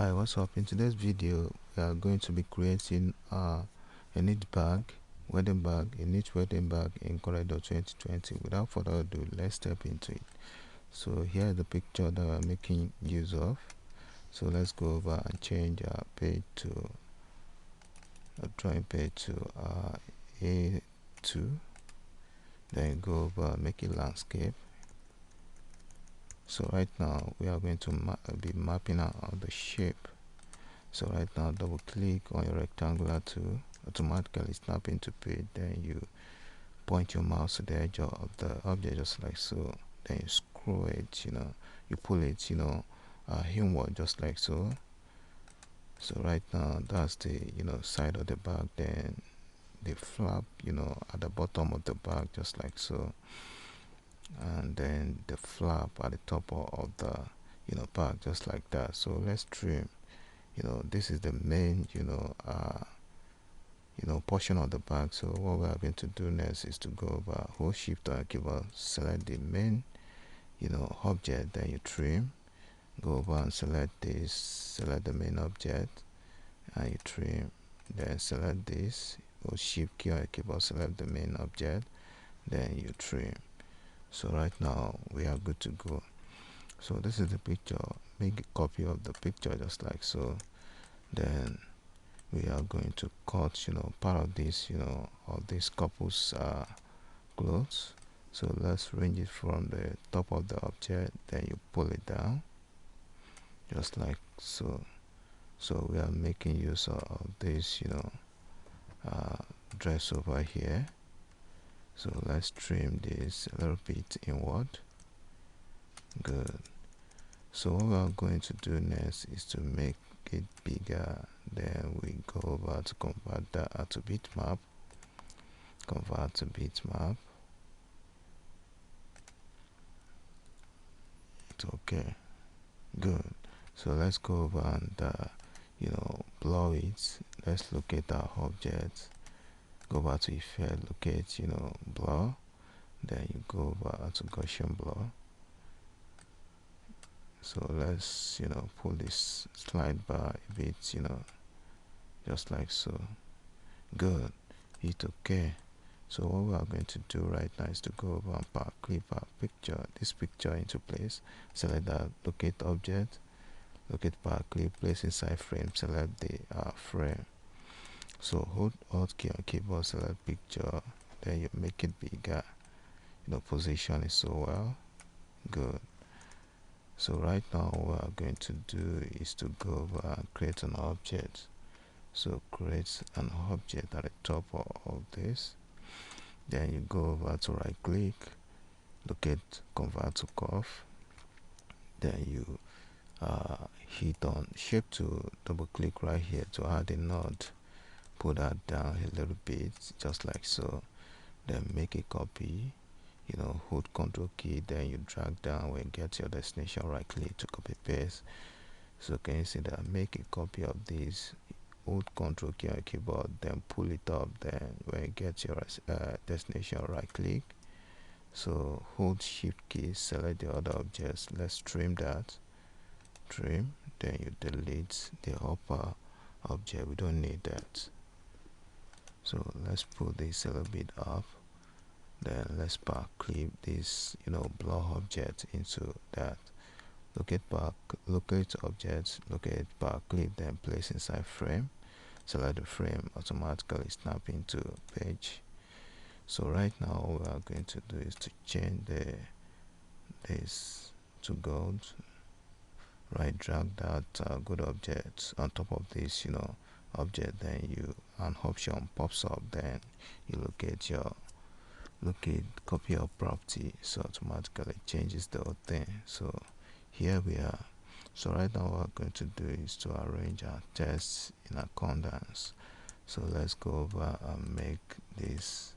Hi, what's up? In today's video we are going to be creating a knit bag, wedding bag, a knit wedding bag in CorelDraw 2020. Without further ado, let's step into it. So here is the picture that we're making use of. So let's go over and change our page to a drawing page to A2. Then go over, make it landscape. So right now we are going to be mapping out the shape. So right now double click on your rectangular tool, automatically snap into page, then you point your mouse to the edge of the object just like so, then you scroll it, you pull it, inward just like so. So right now that's the side of the bag, then the flap at the bottom of the bag just like so, and then the flap at the top of the bag just like that. So let's trim. This is the main portion of the bag. So what we are going to do next is to go over, hold shift on your keyboard, select the main object, then you trim, go over and select this, select the main object and you trim, then select this, hold shift key on your keyboard, select the main object, then you trim. So right now we are good to go. So this is the picture. Make a copy of the picture just like so. Then we are going to cut part of this of this couple's clothes. So let's range it from the top of the object, then you pull it down just like so. So we are making use of this dress over here. So let's trim this a little bit inward. Good. So what we are going to do next is to make it bigger. Then we go over to convert that to bitmap, convert to bitmap. It's okay. Good. So let's go over and blur it. Let's locate our object, go over to effect, locate blur, then you go over to Gaussian blur. So let's pull this slide bar a bit, just like so. Good. Hit OK. So what we are going to do right now is to go over and clip our picture, this picture into place. Select that, locate object, locate power clip, place inside frame, select the frame. So hold Alt key on keyboard, select picture, then you make it bigger. Position it so well. Good. So right now what we are going to do is to go over and create an object. So create an object at the top of this. Then you go over to right click, locate convert to curve. Then you hit on shape to double click right here to add a node. Pull that down a little bit just like so. Then make a copy. Hold Ctrl key, then you drag down when you get your destination, right click to copy paste. So can you see that? Make a copy of this, hold Ctrl key on your keyboard, then pull it up, then when you get your destination, right click. So hold shift key, select the other objects. Let's trim that, trim, then you delete the upper object, we don't need that. So let's pull this a little bit up. Then let's back clip this blur object into that. Locate objects, locate back clip, then place inside frame. Select the frame, automatically snap into page. So right now what we are going to do is to change this to gold. Right, drag that good object on top of this object, then an option pops up, then you locate copy of property, so automatically changes the whole thing. So here we are. So right now what we're going to do is to arrange our text in accordance. So let's go over and make this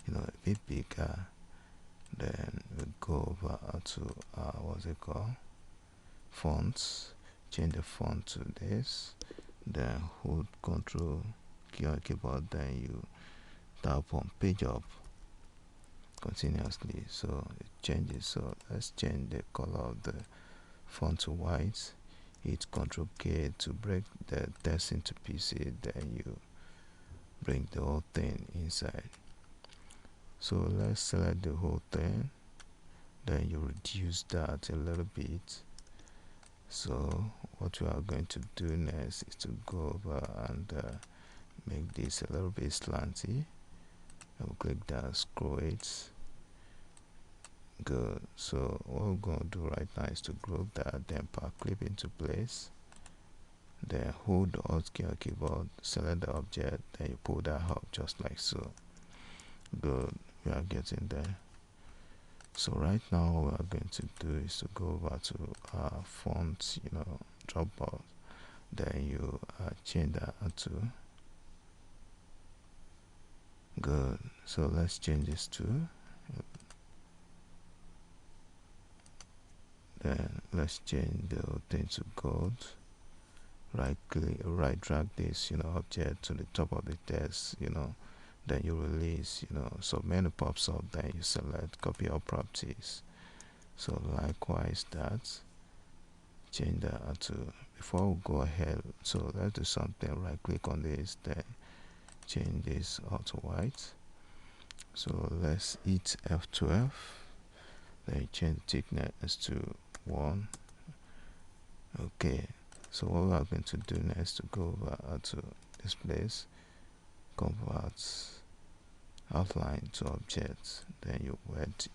a bit bigger. Then we go over to what's it called, fonts. Change the font to this, then hold Ctrl key on keyboard, then you tap on page up continuously, so it changes. So let's change the color of the font to white. hit Ctrl K to break the text into pieces, then you bring the whole thing inside. So let's select the whole thing, then you reduce that a little bit. So what we are going to do next is to go over and make this a little bit slanty. I will click that, scroll it. Good. So what we're going to do right now is to group that, then power clip into place, then hold the Alt key on keyboard, select the object, then you pull that up just like so. Good. We are getting there. So right now what we are going to do is to go over to font, drop box, then you change that to good. So let's change this to, then let's change the whole thing to gold. Right click, right drag this object to the top of the text, then you release, so menu pops up, then you select copy all properties. So likewise that, change that to, before we go ahead, so let's do something. Right click on this, then change this all to white. So let's hit F12, then change thickness to 1. Okay, so what we are going to do next to go over to this place, convert outline to object, then you wet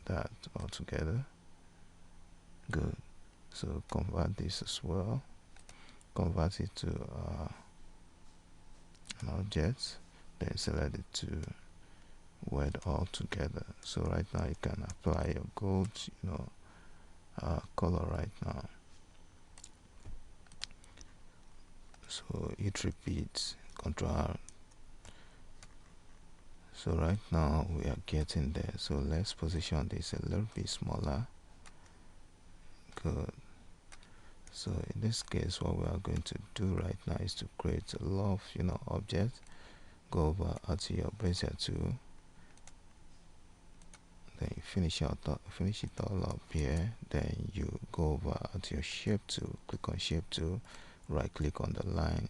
that all together. Good. So convert this as well, convert it to an object, then select it to wet all together. So right now you can apply your gold color right now. So it repeats, Ctrl R. So right now we are getting there. So let's position this a little bit smaller. Good. So in this case, what we are going to do right now is to create a lot of objects. Go over to your bezier tool, then you finish it all up here. Then you go over to your shape tool, click on shape tool, right click on the line,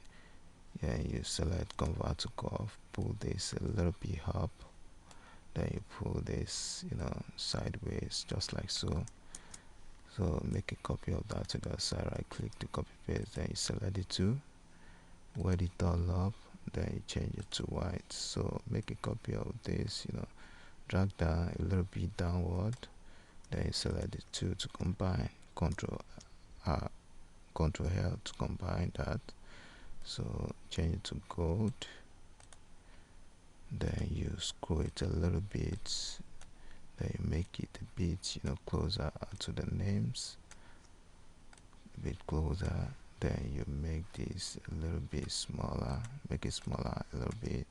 and you select convert to curve, pull this a little bit up, then you pull this sideways just like so. So make a copy of that to the side, right click to copy paste, then you select it to wet it all up, then you change it to white. So make a copy of this, drag down a little bit downward, then you select the two to combine, Ctrl L to combine that. So change it to gold, then you scroll it a little bit, then you make it a bit closer to the names, a bit closer, then you make this a little bit smaller, make it smaller a little bit,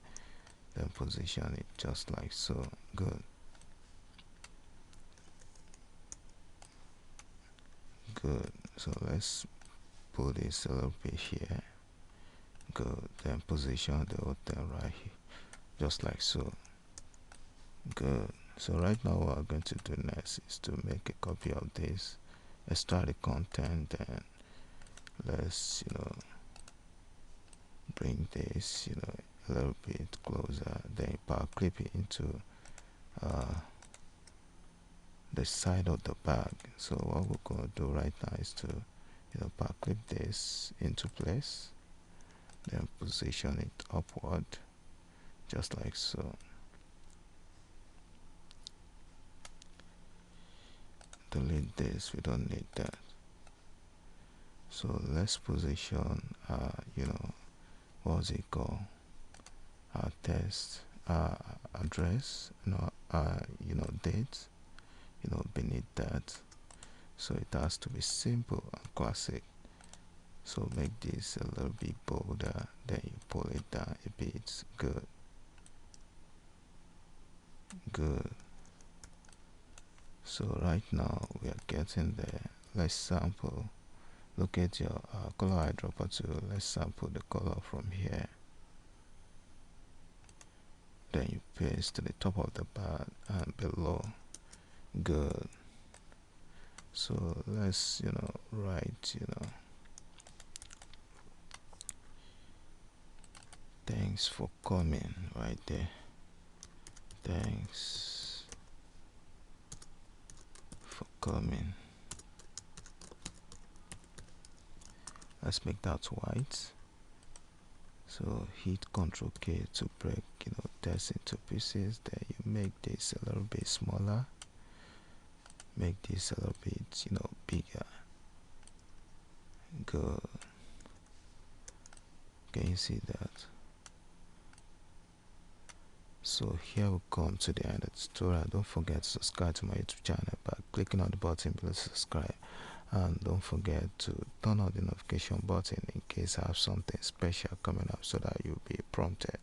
then position it just like so. Good. Good. So let's put this a little bit here. Good. Then position the whole thing right here just like so. Good. So right now what I'm going to do next is to make a copy of this, extract the content, and let's bring this a little bit closer, then power clip it into the side of the bag. So what we're going to do right now is to power clip this into place, then position it upward just like so. Delete this, we don't need that. So let's position what's it called, our text address, date beneath that. So it has to be simple and classic. So make this a little bit bolder, then you pull it down a bit. Good. Good. So right now we are getting there. Let's sample. Look at your color eyedropper tool. Let's sample the color from here. Then you paste to the top of the bar and below. Good. So let's write thanks for coming right there. Thanks for coming. Let's make that white. So hit Ctrl K to break text into pieces. Then you make this a little bit smaller, make this a little bit bigger. Good. Can you see that? So here we come to the end of the tutorial. Don't forget to subscribe to my YouTube channel by clicking on the button below subscribe, and don't forget to turn on the notification button in case I have something special coming up so that you'll be prompted.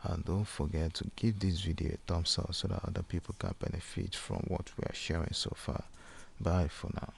And don't forget to give this video a thumbs up so that other people can benefit from what we are sharing so far. Bye for now.